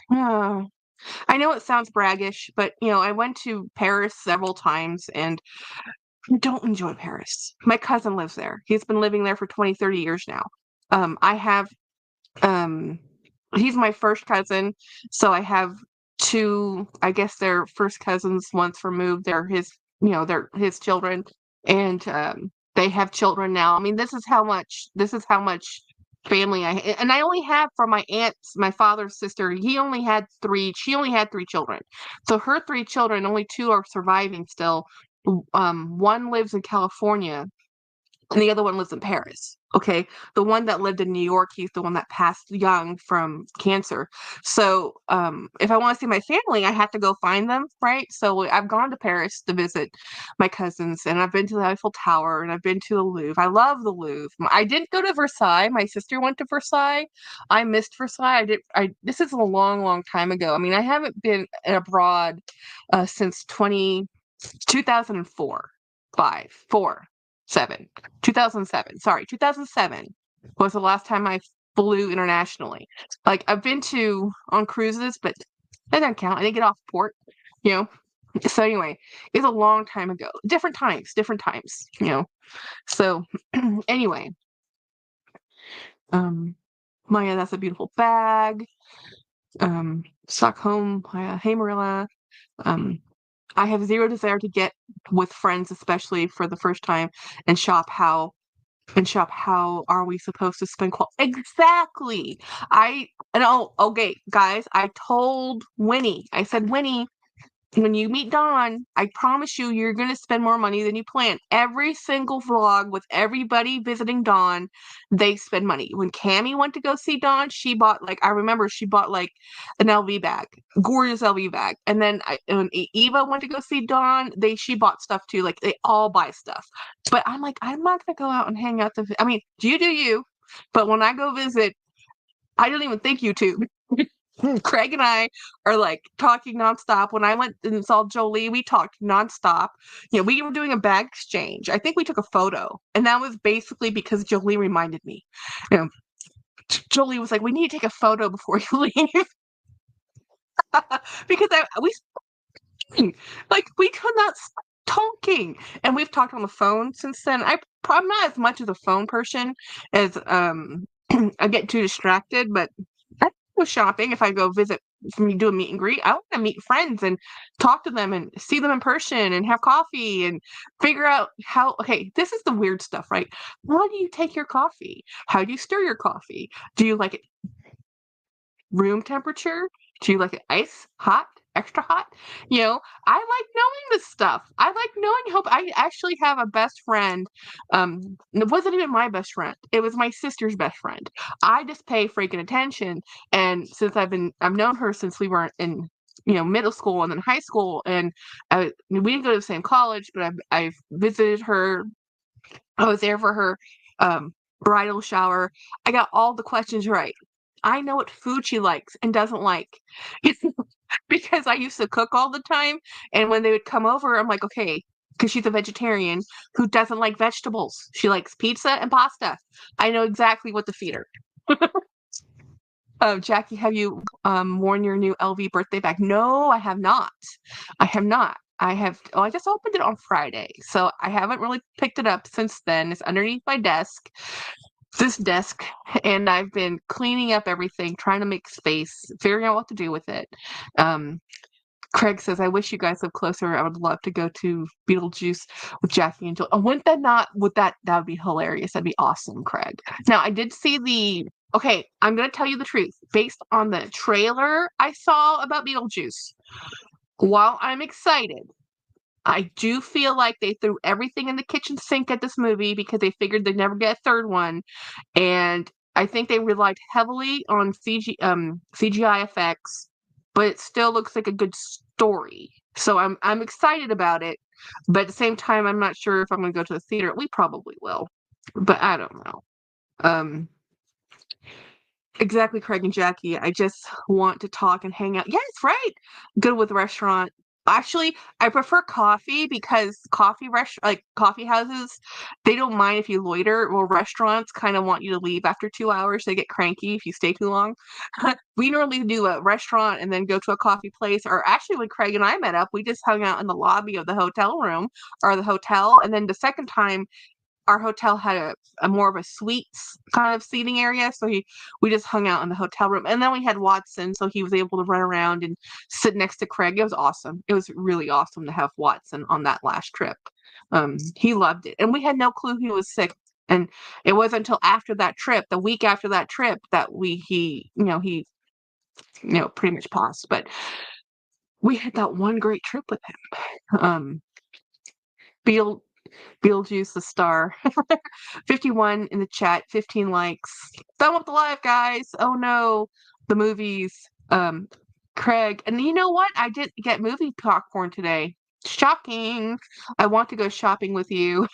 Speaker 1: I know it sounds braggish, but, I went to Paris several times and I don't enjoy Paris. My cousin lives there. He's been living there for 20, 30 years now. I have um, he's my first cousin, so I have two, I guess they're first cousins once removed. They're his children, and they have children now. I mean, this is how much family and I only have from my aunt's, my father's sister. She only had three children. So her three children, only two are surviving still. One lives in California and the other one lives in Paris. Okay. The one that lived in New York, he's the one that passed young from cancer. So if I want to see my family, I have to go find them, right? So I've gone to Paris to visit my cousins, and I've been to the Eiffel Tower, and I've been to the Louvre. I love the Louvre. I didn't go to Versailles. My sister went to Versailles. I missed Versailles. This is a long, long time ago. I mean, I haven't been abroad since 2004, 5, 4, 7, 2007. Sorry, 2007 was the last time I flew internationally. Like I've been on cruises, but that doesn't count. I didn't get off port, you know. So anyway, it's a long time ago. Different times, different times, you know. So anyway, Maya, that's a beautiful bag. Stockholm. Hey, Marilla. Um, I have zero desire to get with friends, especially for the first time, and shop how are we supposed to spend exactly. Okay, guys, I told Winnie. I said, Winnie, when you meet Dawn, I promise you, you're going to spend more money than you plan. Every single vlog with everybody visiting Dawn, they spend money. When Cammie went to go see Dawn, she bought, like, I remember she bought, like, an LV bag, gorgeous LV bag. And then when Eva went to go see Dawn, she bought stuff too. Like, they all buy stuff. But I'm like, I'm not going to go out and hang out. I mean, you do you. But when I go visit, I don't even think you two. Craig and I are like talking nonstop. When I went and saw Jolie, we talked nonstop. You know, we were doing a bag exchange. I think we took a photo, and that was basically because Jolie reminded me. You know, Jolie was like, "We need to take a photo before you leave," because we could not stop talking, and we've talked on the phone since then. I'm not as much of a phone person as I get too distracted, but I go shopping if I go visit from you do a meet and greet. I want to meet friends and talk to them and see them in person and have coffee and figure out how. Okay, this is the weird stuff, right? How do you take your coffee? How do you stir your coffee? Do you like it room temperature? Do you like it ice, hot, extra hot? You know, I like knowing this stuff. I like knowing how I actually have a best friend. It wasn't even my best friend. It was my sister's best friend. I just pay freaking attention. And since I've known her since we were in, middle school and then high school, and we didn't go to the same college, but I've visited her. I was there for her bridal shower. I got all the questions right. I know what food she likes and doesn't like. Because I used to cook all the time, and when they would come over, I'm like, okay, because she's a vegetarian who doesn't like vegetables. She likes pizza and pasta. I know exactly what to feed her. Jackie, have you worn your new LV birthday bag? No, I have not. I have not. I just opened it on Friday, so I haven't really picked it up since then. It's underneath my desk, this desk, and I've been cleaning up everything, trying to make space, figuring out what to do with it. Craig says, I wish you guys lived closer. I would love to go to Beetlejuice with Jackie and Jill. Oh, that would be hilarious. That'd be awesome, Craig. Now, I did see okay, I'm going to tell you the truth. Based on the trailer I saw about Beetlejuice, while I'm excited, I do feel like they threw everything in the kitchen sink at this movie because they figured they'd never get a third one. And I think they relied heavily on CGI effects, but it still looks like a good story. So I'm excited about it, but at the same time, I'm not sure if I'm going to go to the theater. We probably will, but I don't know. Um, Exactly, Craig and Jackie. I just want to talk and hang out. Yes, right. Good with restaurant. Actually, I prefer coffee because coffee houses, they don't mind if you loiter. Well, restaurants kind of want you to leave after 2 hours. They get cranky if you stay too long. We normally do a restaurant and then go to a coffee place. Or actually, when Craig and I met up, we just hung out in the lobby of the hotel room or the hotel. And then the second time, our hotel had a more of a suites kind of seating area, so we just hung out in the hotel room. And then we had Watson, so he was able to run around and sit next to Craig. It was awesome. It was really awesome to have Watson on that last trip. He loved it, and we had no clue he was sick. And it wasn't until after that trip, the week after that trip, that he pretty much passed. But we had that one great trip with him. Beal Beetlejuice the star. 51 in the chat, 15 likes. Thumb up the live, guys. Oh no, the movies. Craig, and you know what? I didn't get movie popcorn today. Shocking. I want to go shopping with you.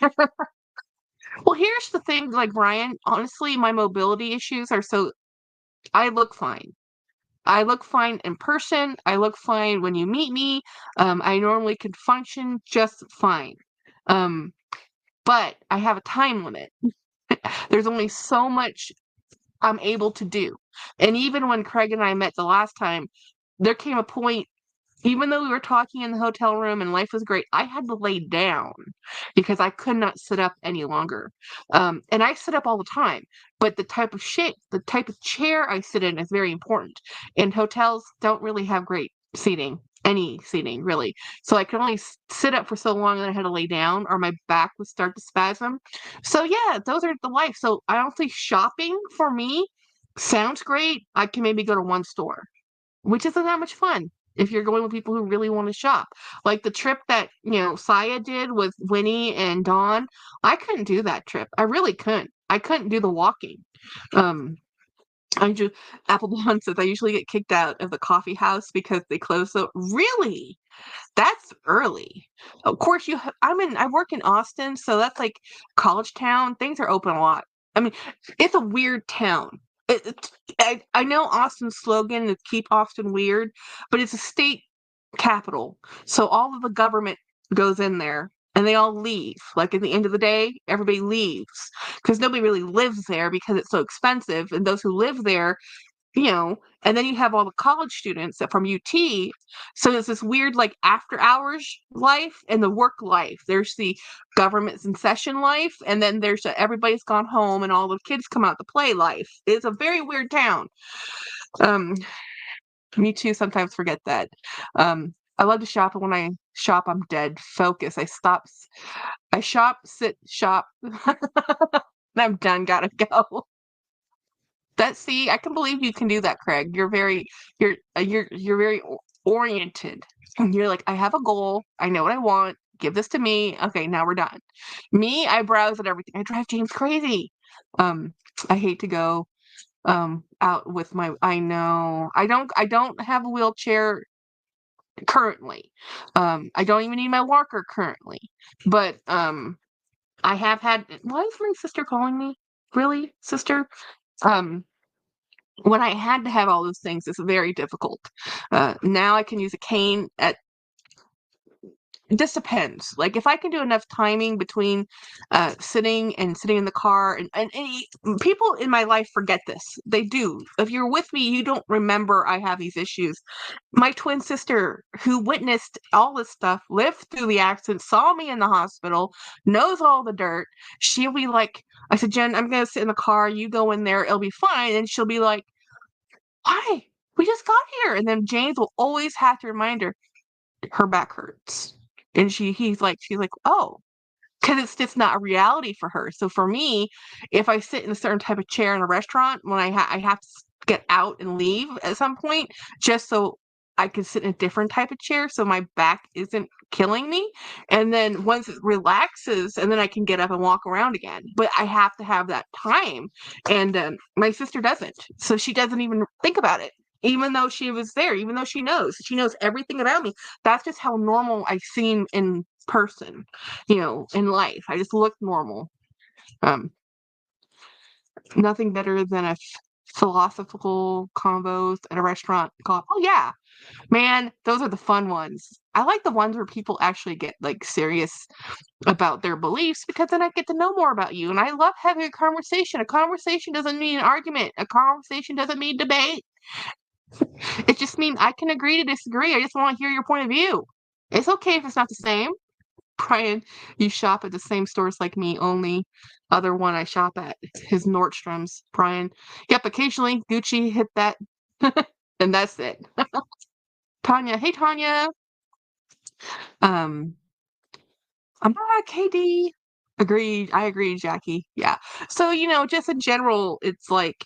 Speaker 1: Well, here's the thing, like Brian, honestly, my mobility issues are so I look fine. I look fine in person. I look fine when you meet me. I normally can function just fine. Um, but I have a time limit. There's only so much I'm able to do. And even when Craig and I met the last time, there came a point even though we were talking in the hotel room and life was great, I had to lay down because I could not sit up any longer. And I sit up all the time, but the type of chair I sit in is very important. And hotels don't really have great seating, any seating really. So I could only sit up for so long and I had to lay down or my back would start to spasm. So yeah, those are the life. So I don't think shopping for me sounds great. I can maybe go to one store, which isn't that much fun if you're going with people who really want to shop. Like the trip that, Saya did with Winnie and Dawn, I couldn't do that trip. I really couldn't. I couldn't do the walking. Um, I just Apple Blonde says I usually get kicked out of the coffee house because they close so really. That's early. Of course, I work in Austin, so that's like college town. Things are open a lot. I mean, it's a weird town. I know Austin's slogan is "Keep Austin Weird," but it's a state capital, so all of the government goes in there, and they all leave. Like at the end of the day, everybody leaves because nobody really lives there because it's so expensive, and those who live there, and then you have all the college students that from UT. So it's this weird like after hours life and the work life. There's the government's in session life, and then there's everybody's gone home and all the kids come out to play life. It's a very weird town. Um, Me too sometimes forget that. I love to shop, and when I shop, I'm dead focus. I shop, sit, shop, and I'm done, gotta go. See, I can believe you can do that, Craig. You're very oriented. And you're like, I have a goal. I know what I want. Give this to me. Okay, now we're done. Me, I browse at everything. I drive James crazy. Um, I hate to go out with my I know. I don't have a wheelchair currently. I don't even need my walker currently. But I have had why is my sister calling me? Really, sister? Um when I had to have all those things, it's very difficult. Now I can use a cane at this depends. Like if I can do enough timing between sitting in the car people in my life forget this. They do. If you're with me, you don't remember I have these issues. My twin sister, who witnessed all this stuff, lived through the accident, saw me in the hospital, knows all the dirt. She'll be like, I said, Jen, I'm gonna sit in the car, you go in there, it'll be fine. And she'll be like, why? We just got here. And then James will always have to remind her back hurts. And she's like, oh, because it's just not a reality for her. So for me, if I sit in a certain type of chair in a restaurant, when I have to get out and leave at some point, just so I can sit in a different type of chair, so my back isn't killing me. And then once it relaxes, and then I can get up and walk around again. But I have to have that time, and my sister doesn't, so she doesn't even think about it. Even though she was there, even though she knows everything about me. That's just how normal I seem in person, in life. I just look normal. Um, Nothing better than philosophical combos at a restaurant called, oh yeah, man, those are the fun ones. I like the ones where people actually get like serious about their beliefs because then I get to know more about you. And I love having a conversation. A conversation doesn't mean an argument. A conversation doesn't mean debate. It just means I can agree to disagree. I just want to hear your point of view. It's okay if it's not the same. Brian, you shop at the same stores like me, only other one I shop at is Nordstrom's. Brian, yep, occasionally Gucci hit that, and that's it. Tanya, hey Tanya. Um, I'm back, KD. Agreed. I agree, Jackie. Yeah. So, just in general, it's like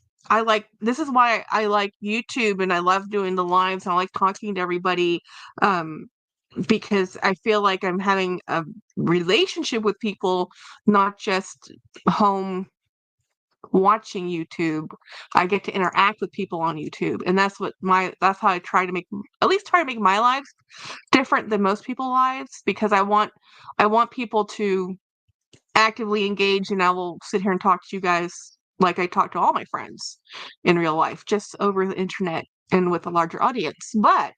Speaker 1: this is why I like YouTube and I love doing the lives and I like talking to everybody. Because I feel like I'm having a relationship with people, not just home watching YouTube. I get to interact with people on YouTube, and that's how I try to make my lives different than most people's lives because I want people to actively engage, and I will sit here and talk to you guys like I talk to all my friends in real life, just over the internet and with a larger audience. But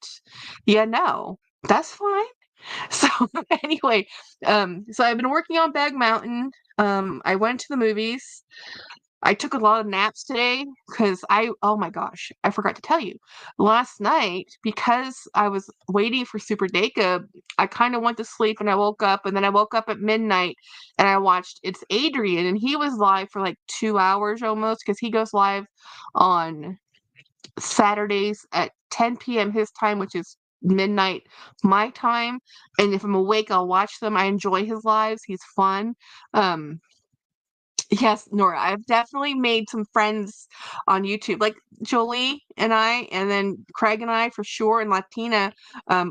Speaker 1: yeah, no, that's fine. So anyway, so I've been working on Bag Mountain. I went to the movies. I took a lot of naps today because oh my gosh, I forgot to tell you. Last night, because I was waiting for Super Dacob, I kind of went to sleep and I woke up, and then I woke up at midnight and I watched It's Adrian, and he was live for like 2 hours almost because he goes live on Saturdays at 10 p.m. his time, which is midnight my time. And if I'm awake, I'll watch them. I enjoy his lives. He's fun. Um, Yes, Nora, I've definitely made some friends on YouTube, like Jolie and I, and then Craig and I for sure, and Latina.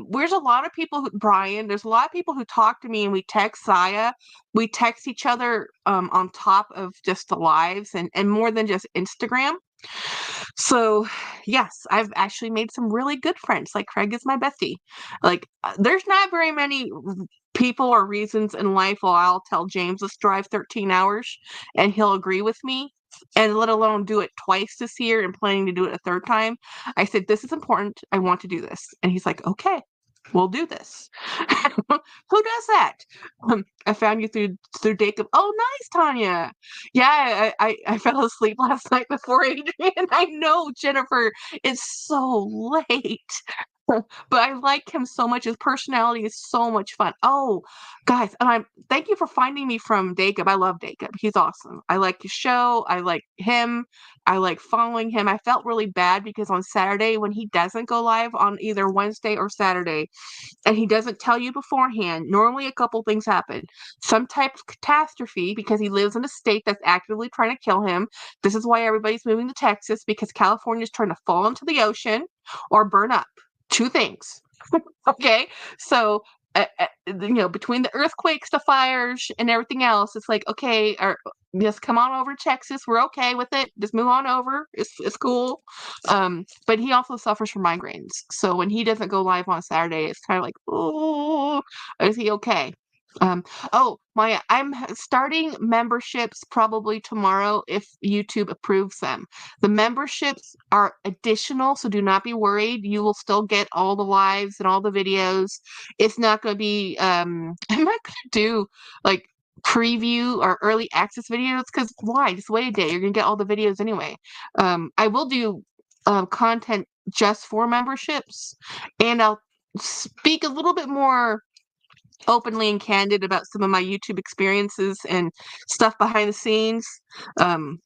Speaker 1: There's a lot of people Brian, there's a lot of people who talk to me and we text Saya. We text each other on top of just the lives and more than just Instagram. So, yes, I've actually made some really good friends. Like Craig is my bestie. Like, there's not very many people or reasons in life where I'll tell James, let's drive 13 hours, and he'll agree with me, and let alone do it twice this year and planning to do it a third time. I said, this is important. I want to do this. And he's like, okay, we'll do this. Who does that? I found you through Dacob. Oh, nice, Tanya. Yeah, I fell asleep last night before Adrian. I know, Jennifer. It's so late. But I like him so much. His personality is so much fun. Oh, guys, and I'm thank you for finding me from Dacob. I love Dacob. He's awesome. I like his show. I like him. I like following him. I felt really bad because on Saturday when he doesn't go live on either Wednesday or Saturday, and he doesn't tell you beforehand, normally a couple things happen. Some type of catastrophe because he lives in a state that's actively trying to kill him. This is why everybody's moving to Texas because California is trying to fall into the ocean or burn up. Two things. Okay, so between the earthquakes, the fires, and everything else, it's like okay, just come on over to Texas. We're okay with it. Just move on over. It's cool. But he also suffers from migraines, so when he doesn't go live on Saturday, it's kind of like, oh, is he okay? Oh, Maya, I'm starting memberships probably tomorrow if YouTube approves them. The memberships are additional, so do not be worried. You will still get all the lives and all the videos. It's not going to be, I'm not going to do like preview or early access videos because why? Just wait a day. You're going to get all the videos anyway. I will do content just for memberships, and I'll speak a little bit more openly and candid about some of my YouTube experiences and stuff behind the scenes um,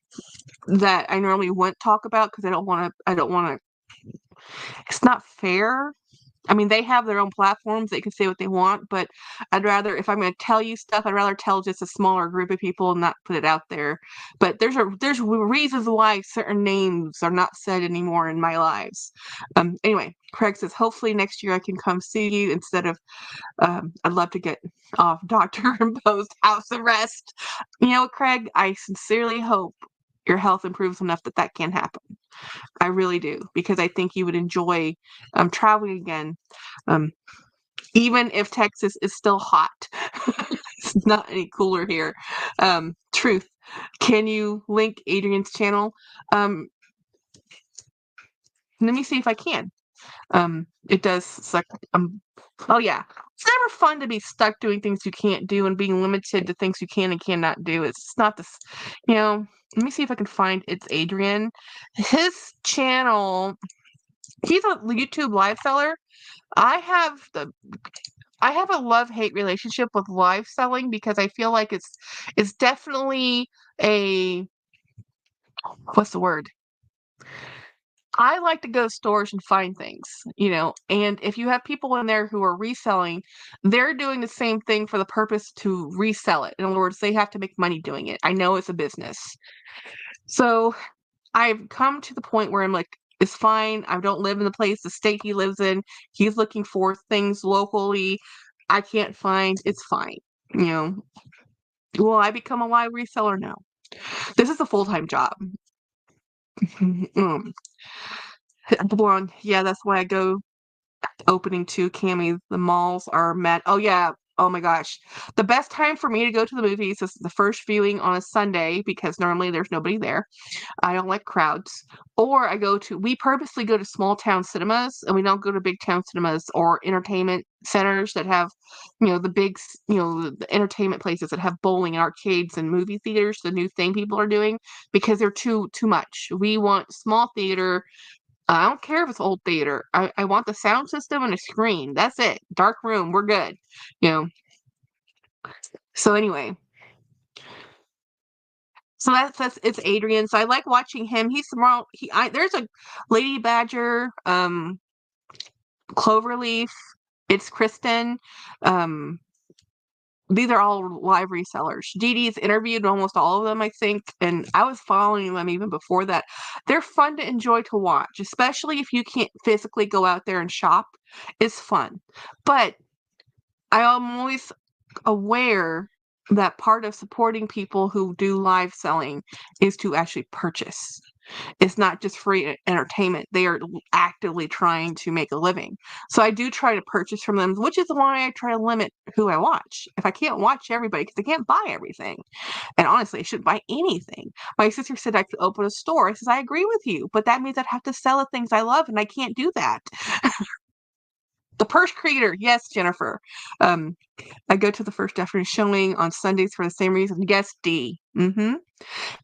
Speaker 1: that I normally wouldn't talk about because I don't want to, it's not fair. I mean, they have their own platforms. They can say what they want, but I'd rather, if I'm going to tell you stuff, I'd rather tell just a smaller group of people and not put it out there. But there's reasons why certain names are not said anymore in my lives. Anyway, Craig says, hopefully next year I can come see you instead of I'd love to get off doctor imposed house arrest. You know, Craig, I sincerely hope your health improves enough that that can happen. I really do, because I think you would enjoy traveling again, um, even if Texas is still hot. It's not any cooler here. Truth. Can you link Adrian's channel? Let me see if I can. It does suck. Oh yeah, it's never fun to be stuck doing things you can't do and being limited to things you can and cannot do. It's not this, you know. Let me see if I can find It's Adrian. His channel. He's a YouTube live seller. I have the. I have a love-hate relationship with live selling because I feel like it's definitely a what's the word? I like to go to stores and find things, and if you have people in there who are reselling, they're doing the same thing for the purpose to resell it. In other words, they have to make money doing it. I know it's a business. So I've come to the point where I'm like, it's fine. I don't live in the state he lives in. He's looking for things locally I can't find. It's fine. You know, will I become a live reseller? No. This is a full-time job. um, Blonde. Yeah, that's why I go opening too, Cammy. The malls are met. Oh yeah. Oh my gosh. The best time for me to go to the movies is the first viewing on a Sunday because normally there's nobody there. I don't like crowds. Or we purposely go to small town cinemas and we don't go to big town cinemas or entertainment centers that have, the big, the entertainment places that have bowling and arcades and movie theaters, the new thing people are doing, because they're too much. We want small theater. I don't care if it's old theater. I want the sound system and a screen. That's it. Dark room. We're good. You know. So anyway, so that's it's Adrian. So I like watching him. He's smart. There's a lady badger, cloverleaf. It's Kristen. Um, these are all live resellers. Dee Dee's interviewed almost all of them, I think, and I was following them even before that. They're fun to enjoy to watch, especially if you can't physically go out there and shop. It's fun. But I am always aware that part of supporting people who do live selling is to actually purchase. It's not just free entertainment. They are actively trying to make a living. So I do try to purchase from them, which is why I try to limit who I watch. If I can't watch everybody, because I can't buy everything. And honestly, I shouldn't buy anything. My sister said I could open a store. I says, I agree with you, but that means I'd have to sell the things I love, and I can't do that. The purse creator. Yes, Jennifer. Um, I go to the first afternoon showing on Sundays for the same reason. Yes, D. Mm-hmm.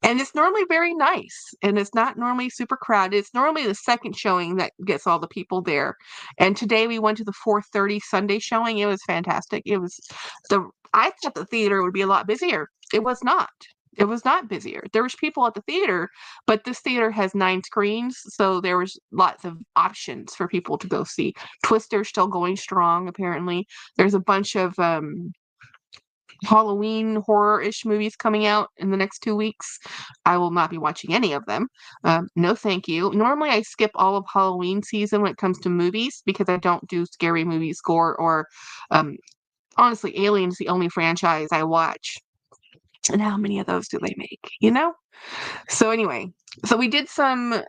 Speaker 1: And it's normally very nice, and it's not normally super crowded. It's normally the second showing that gets all the people there. And today we went to the 4:30 Sunday showing. It was fantastic. I thought the theater would be a lot busier. It was not. It was not busier. There was people at the theater, but this theater has 9 screens, so there was lots of options for people to go see. Twister's still going strong, apparently. There's a bunch of Halloween horror-ish movies coming out in the next 2 weeks. I will not be watching any of them. No, thank you. Normally, I skip all of Halloween season when it comes to movies because I don't do scary movies, gore, or honestly, Alien's the only franchise I watch. And how many of those do they make? So anyway, so we did some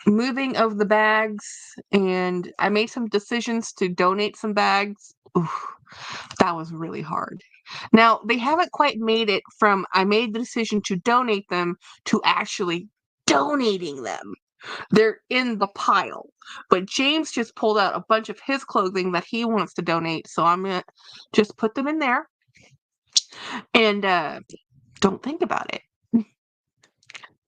Speaker 1: moving of the bags, and I made some decisions to donate some bags. Oof, that was really hard. Now, they haven't quite made it from I made the decision to donate them to actually donating them. They're in the pile. But James just pulled out a bunch of his clothing that he wants to donate, so I'm going to just put them in there and don't think about it.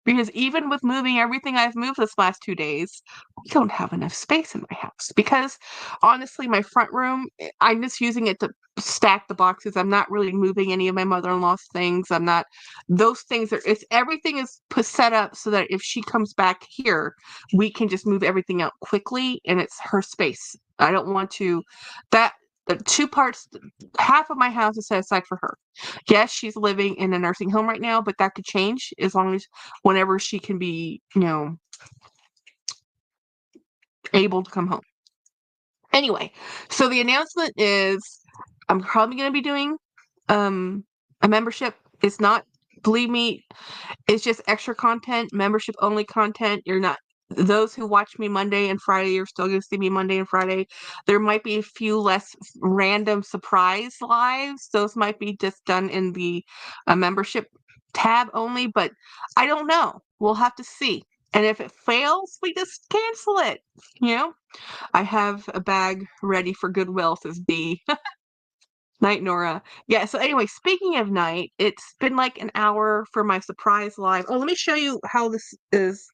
Speaker 1: Because even with moving everything I've moved this last 2 days, we don't have enough space in my house. Because honestly, my front room, I'm just using it to stack the boxes. I'm not really moving any of my mother-in-law's things. I'm not, those things everything is set up so that if she comes back here, we can just move everything out quickly and it's her space. I don't want to, the 2 parts, half of my house is set aside for her. Yes, she's living in a nursing home right now, but that could change as long as whenever she can be, able to come home. Anyway, so the announcement is I'm probably going to be doing a membership. It's not, believe me, it's just extra content, membership only content. You're not, those who watch me Monday and Friday are still going to see me Monday and Friday. There might be a few less random surprise lives. Those might be just done in the membership tab only, but I don't know. We'll have to see. And if it fails, we just cancel it. I have a bag ready for Goodwill, says B. Night, Nora. Yeah, so anyway, speaking of night, it's been like an hour for my surprise live. Oh, let me show you how this is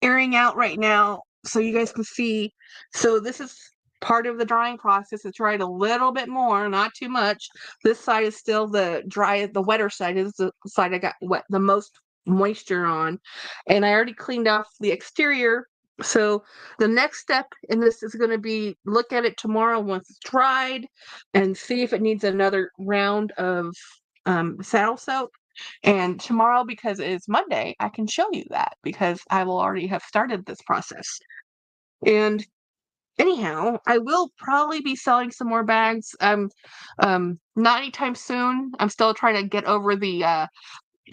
Speaker 1: airing out right now so you guys can see. So this is part of the drying process. It's dried a little bit more, not too much. This side is still the wetter side is the side I got the most moisture on. And I already cleaned off the exterior. So the next step in this is going to be look at it tomorrow once it's dried and see if it needs another round of saddle soak. And tomorrow, because it is Monday, I can show you that because I will already have started this process. And anyhow, I will probably be selling some more bags. Not anytime soon. I'm still trying to get over the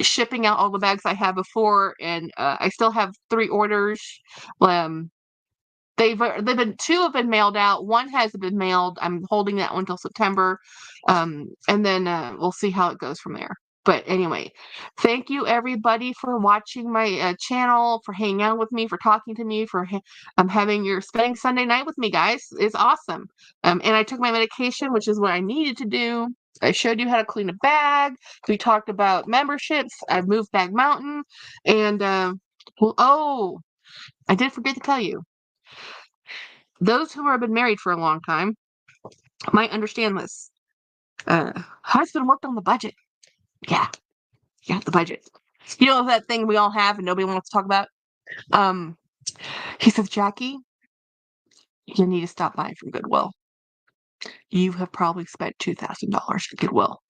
Speaker 1: shipping out all the bags I had before, and I still have 3 orders. They've been 2 have been mailed out. 1 hasn't been mailed. I'm holding that one till September, and then we'll see how it goes from there. But anyway, thank you everybody for watching my channel, for hanging out with me, for talking to me, for having your spending Sunday night with me, guys. It's awesome. And I took my medication, which is what I needed to do. I showed you how to clean a bag. We talked about memberships. I've moved Bag Mountain, and well, oh, I did forget to tell you. Those who have been married for a long time might understand this. Husband worked on the budget. Yeah, the budget. You know that thing we all have and nobody wants to talk about? Um, he says, Jackie, you need to stop buying from Goodwill. You have probably spent $2,000 at Goodwill.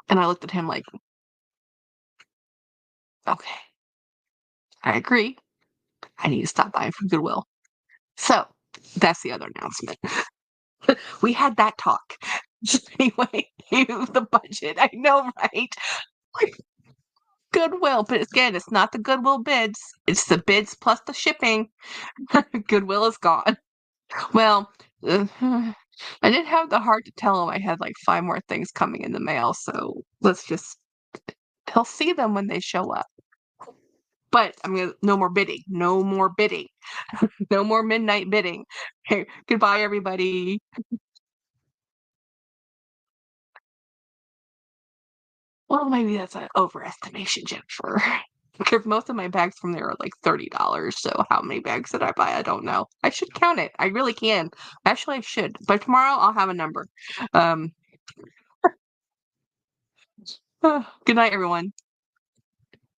Speaker 1: And I looked at him like, okay, I agree. I need to stop buying from Goodwill. So that's the other announcement. We had that talk. Anyway, the budget. I know, right? Like, Goodwill, but again, it's not the Goodwill bids. It's the bids plus the shipping. Goodwill is gone. Well, I didn't have the heart to tell him I had like 5 more things coming in the mail, so let's just he'll see them when they show up. But I'm gonna no more bidding. No more bidding. No more midnight bidding. Okay, goodbye, everybody. Well, maybe that's an overestimation, Jennifer. Because most of my bags from there are like $30. So how many bags did I buy? I don't know. I should count it. I really can. Actually, I should. By tomorrow, I'll have a number. Um, good night, everyone.